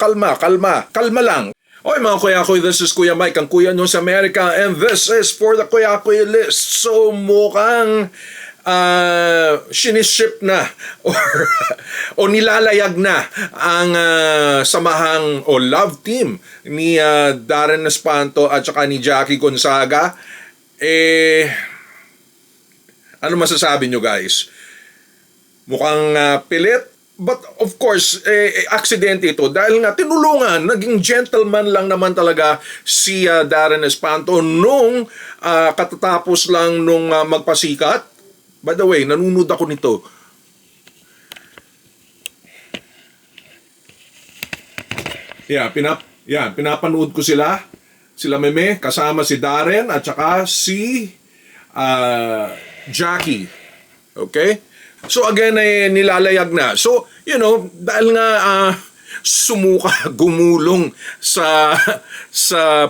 Kalma, kalma, kalma lang. Oy mga Kuya-Kuy, this is Kuya Mike, ang kuya nyo sa Amerika, and this is for the Kuya-Kuy list. So mukhang siniship na o nilalayag na ang samahang o love team ni Darren Espanto at saka ni Jackie Gonzaga. Ano masasabi nyo guys? Mukhang pilit. But of course, aksidente ito dahil nga tinulungan, naging gentleman lang naman talaga si Darren Espanto nung katatapos lang nung magpasikat. By the way, nanonood ako nito. Pinapanood ko sila. Sila Meme, kasama si Darren at saka si Jackie. Okay? So again, nilalayag na. So, dahil nga sumuka, gumulong sa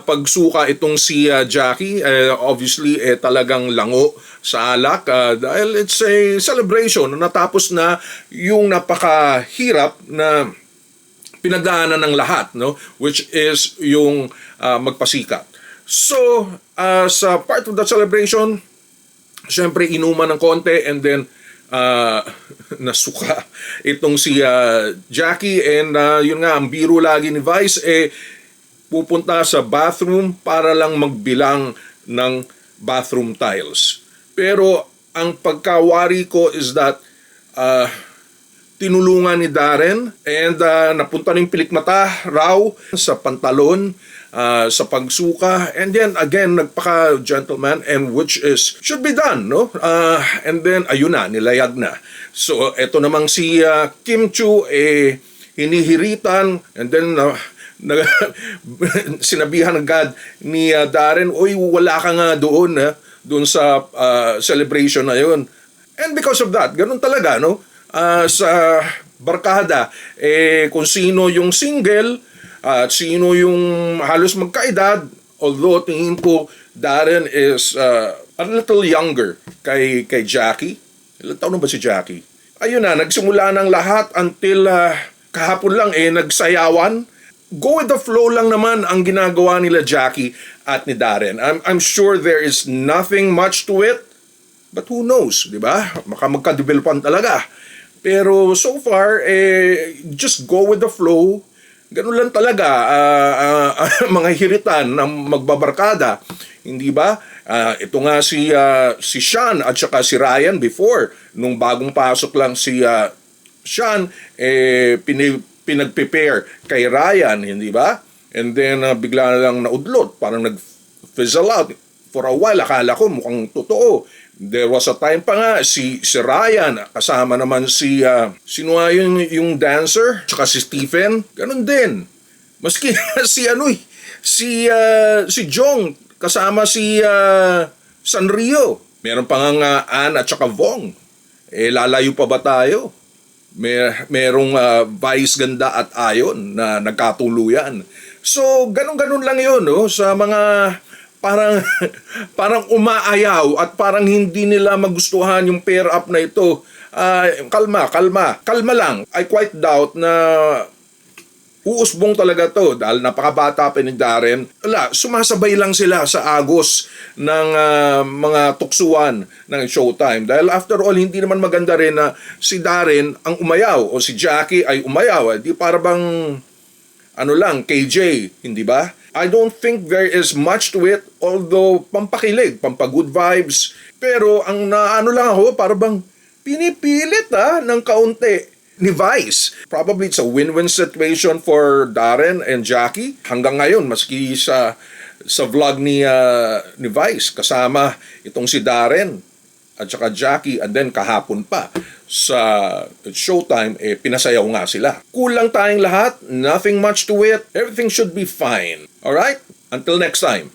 pagsuka itong si Jackie, obviously talagang lango sa alak dahil it's a celebration. Natapos na yung napakahirap na pinagdaanan ng lahat, no? Which is yung magpasikat. So, sa part of the celebration, syempre inuman ng konti and then nasuka itong si Jackie and yun nga ang biro lagi ni Vice pupunta sa bathroom para lang magbilang ng bathroom tiles. Pero ang pagkawari ko is that tinulungan ni Darren and napunta ng pilikmata raw sa pantalon sa pagsuka, and then again nagpaka-gentleman, and which is should be done, no? And then ayun na, nilayag na. So eto namang si Kim Chiu hinihiritan, and then sinabihan agad ni Darren, oy wala ka nga doon sa celebration na yun. And because of that, ganun talaga, no? Sa barkada, kung sino yung single at sino yung halos magkaedad, although tingin ko Darren is a little younger kay Jackie. Ilang taon na ba si Jackie? Ayun na, nagsimula ng lahat until kahapon lang nagsayawan. Go with the flow lang naman ang ginagawa nila Jackie at ni Darren. I'm sure there is nothing much to it, but who knows, di ba? Baka magka-developan talaga. Pero so far, just go with the flow. Ganun lang talaga mga hiritan ng magbabarkada, hindi ba? Ito nga si Sean at saka si Ryan before, nung bagong pasok lang si Sean, pinag-prepare kay Ryan, hindi ba? And then bigla lang naudlot, parang nag-fizzle out. For a while, akala ko mukhang totoo. There was a time pa nga, si Ryan, kasama naman sino nga yung dancer, tsaka si Stephen, ganun din. Maski si Jong, kasama si Sanrio. Meron pa nga Ann at tsaka Vong. Lalayo pa ba tayo? Merong Vice, Ganda at Ayon na nagkatuluyan. So, ganun-ganun lang yun, no? Sa mga parang umaayaw at parang hindi nila magustuhan yung pair up na ito. Kalma lang. I quite doubt na uusbong talaga to dahil napakabata pa ni Darren. Sumasabay lang sila sa agos ng mga tuksuan ng Showtime. Dahil after all, hindi naman maganda rin na si Darren ang umayaw o si Jackie ay umayaw. Di para bang KJ, hindi ba? I don't think there is much to it, although pampakilig, pampagood vibes. Pero ang lang ako, para bang pinipilit ng kaunti ni Vice. Probably it's a win-win situation for Darren and Jackie. Hanggang ngayon, maski sa vlog ni Vice, kasama itong si Darren at saka Jackie, and then kahapon pa sa Showtime, pinasayaw nga sila. Kulang tayong lahat, nothing much to it, everything should be fine. Alright? Until next time.